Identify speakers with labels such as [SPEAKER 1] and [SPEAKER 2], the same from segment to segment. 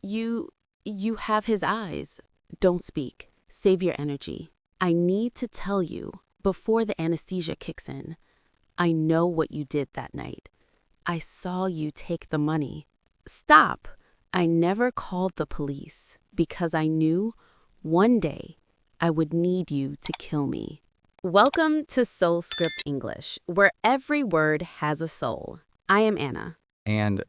[SPEAKER 1] You, you have his eyes. Don't speak. Save your energy. I need to tell you before the anesthesia kicks in. I know what you did that night. I saw you take the money. Stop! I never called the police because I knew one day I would need you to kill me. Welcome to SoulScript English, where every word has a soul. I am Anna.
[SPEAKER 2] And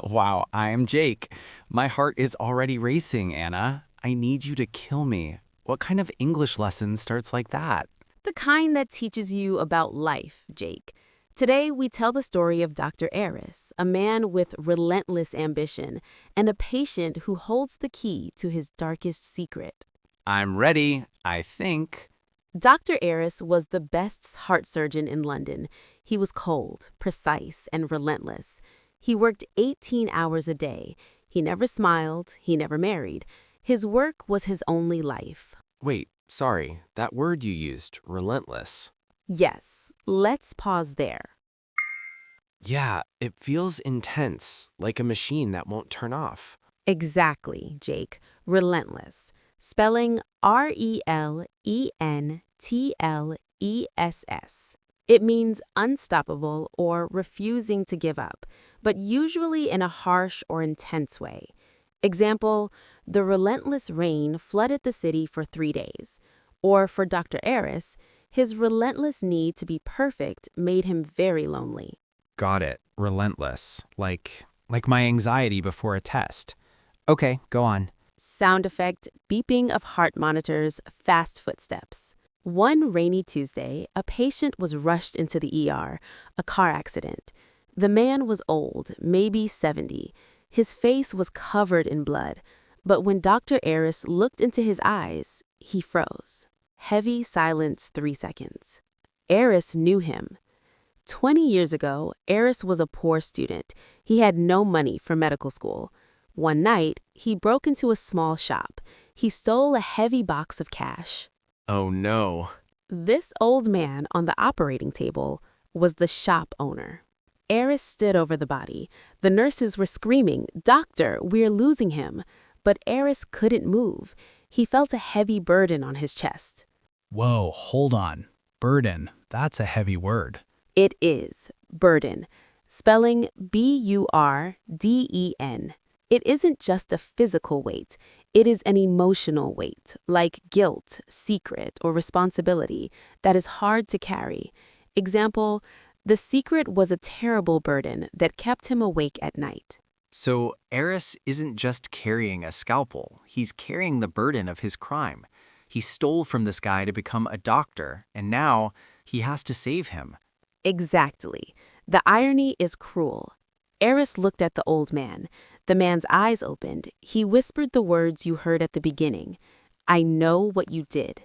[SPEAKER 2] wow, I am Jake. My heart is already racing, Anna. I need you to kill me. What kind of English lesson starts like that?
[SPEAKER 1] The kind that teaches you about life, Jake. Today, we tell the story of Dr. Aris, a man with relentless ambition and a patient who holds the key to his darkest secret.
[SPEAKER 2] I'm ready, I think.
[SPEAKER 1] Dr. Aris was the best heart surgeon in London. He was cold, precise, and relentless. He worked 18 hours a day. He never smiled. He never married. His work was his only life.
[SPEAKER 3] Wait, sorry, that word you used, relentless.
[SPEAKER 1] Yes, let's pause there.
[SPEAKER 3] Yeah, it feels intense, like a machine that won't turn off.
[SPEAKER 1] Exactly, Jake. Relentless. Spelling Relentless. It means unstoppable or refusing to give up, but usually in a harsh or intense way. Example, the relentless rain flooded the city for 3 days. Or for Dr. Aris, his relentless need to be perfect made him very lonely.
[SPEAKER 2] Got it. Relentless. Like my anxiety before a test. Okay, go on.
[SPEAKER 1] Sound effect, beeping of heart monitors, fast footsteps. One rainy Tuesday, a patient was rushed into the ER, a car accident. The man was old, maybe 70. His face was covered in blood. But when Dr. Aris looked into his eyes, he froze. Heavy silence 3 seconds. Aris knew him. 20 years ago, Aris was a poor student. He had no money for medical school. One night, he broke into a small shop. He stole a heavy box of cash.
[SPEAKER 3] Oh no.
[SPEAKER 1] This old man on the operating table was the shop owner. Aris stood over the body. The nurses were screaming, "Doctor, we're losing him." But Aris couldn't move. He felt a heavy burden on his chest.
[SPEAKER 4] Whoa, hold on. Burden, that's a heavy word.
[SPEAKER 1] It is burden, spelling Burden. It isn't just a physical weight. It is an emotional weight, like guilt, secret, or responsibility, that is hard to carry. Example, the secret was a terrible burden that kept him awake at night.
[SPEAKER 5] So Aris isn't just carrying a scalpel, he's carrying the burden of his crime. He stole from this guy to become a doctor, and now he has to save him.
[SPEAKER 1] Exactly. The irony is cruel. Aris looked at the old man. The man's eyes opened. He whispered the words you heard at the beginning. "I know what you did."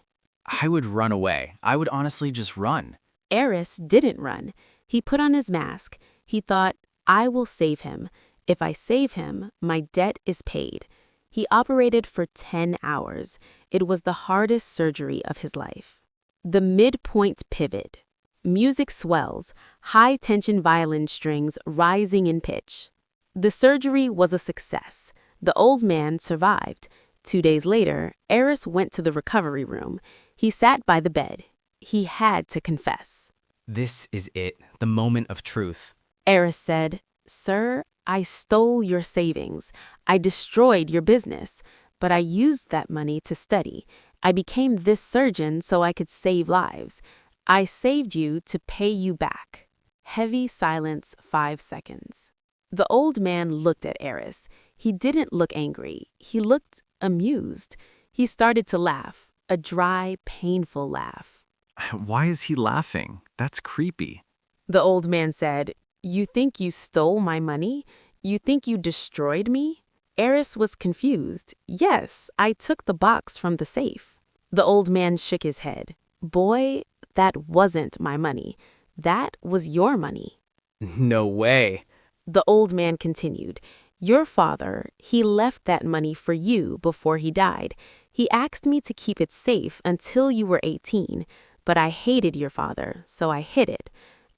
[SPEAKER 5] I would run away. I would honestly just run.
[SPEAKER 1] Aris didn't run. He put on his mask. He thought, "I will save him. If I save him, my debt is paid." He operated for 10 hours. It was the hardest surgery of his life. The midpoint pivot. Music swells, high-tension violin strings rising in pitch. The surgery was a success. The old man survived. 2 days later, Aris went to the recovery room. He sat by the bed. He had to confess.
[SPEAKER 5] This is it, the moment of truth.
[SPEAKER 1] Aris said, "Sir, I stole your savings. I destroyed your business, but I used that money to study. I became this surgeon so I could save lives. I saved you to pay you back." Heavy silence 5 seconds. The old man looked at Aris. He didn't look angry. He looked amused. He started to laugh, a dry, painful laugh.
[SPEAKER 5] Why is he laughing? That's creepy.
[SPEAKER 1] The old man said, "You think you stole my money? You think you destroyed me?" Aris was confused. "Yes, I took the box from the safe." The old man shook his head. "Boy, that wasn't my money. That was your money."
[SPEAKER 5] No way.
[SPEAKER 1] The old man continued, "Your father, he left that money for you before he died. He asked me to keep it safe until you were 18, but I hated your father, so I hid it.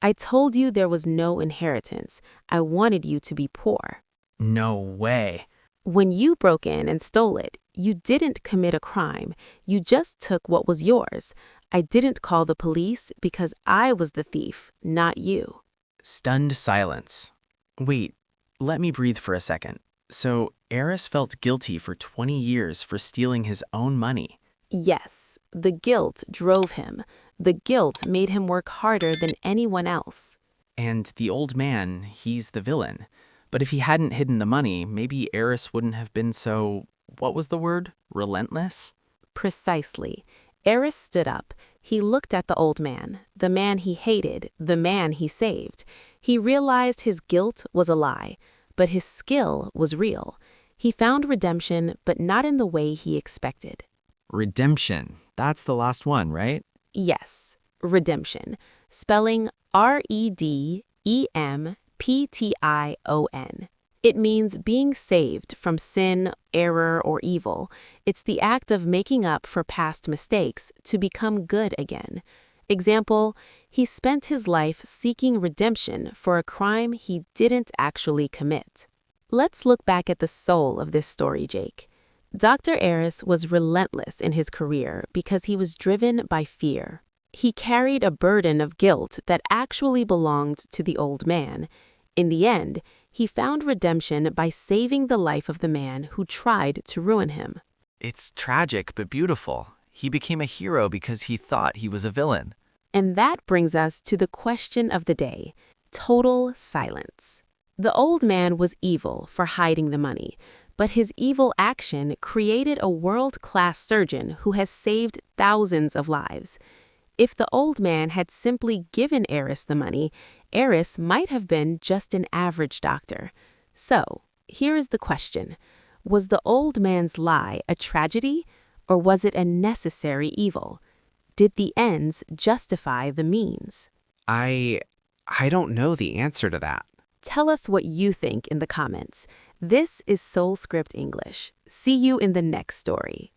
[SPEAKER 1] I told you there was no inheritance. I wanted you to be poor."
[SPEAKER 5] No way.
[SPEAKER 1] When you broke in and stole it, you didn't commit a crime. You just took what was yours. I didn't call the police because I was the thief, not you.
[SPEAKER 3] Stunned silence. Wait, let me breathe for a second. So, Aris felt guilty for 20 years for stealing his own money.
[SPEAKER 1] Yes, the guilt drove him. The guilt made him work harder than anyone else.
[SPEAKER 3] And the old man, he's the villain. But if he hadn't hidden the money, maybe Aris wouldn't have been so, what was the word? Relentless?
[SPEAKER 1] Precisely. Aris stood up. He looked at the old man, the man he hated, the man he saved. He realized his guilt was a lie, but his skill was real. He found redemption, but not in the way he expected.
[SPEAKER 3] Redemption. That's the last one, right?
[SPEAKER 1] Yes, redemption. Spelling REDEMPTION. It means being saved from sin, error, or evil. It's the act of making up for past mistakes to become good again. Example, he spent his life seeking redemption for a crime he didn't actually commit. Let's look back at the soul of this story, Jake. Dr. Aris was relentless in his career because he was driven by fear. He carried a burden of guilt that actually belonged to the old man. In the end, he found redemption by saving the life of the man who tried to ruin him.
[SPEAKER 5] It's tragic but beautiful. He became a hero because he thought he was a villain.
[SPEAKER 1] And that brings us to the question of the day: total silence. The old man was evil for hiding the money, but his evil action created a world-class surgeon who has saved thousands of lives. If the old man had simply given Aris the money, Aris might have been just an average doctor. So, here is the question. Was the old man's lie a tragedy, or was it a necessary evil? Did the ends justify the means?
[SPEAKER 3] I don't know the answer to that.
[SPEAKER 1] Tell us what you think in the comments. This is SoulScript English. See you in the next story.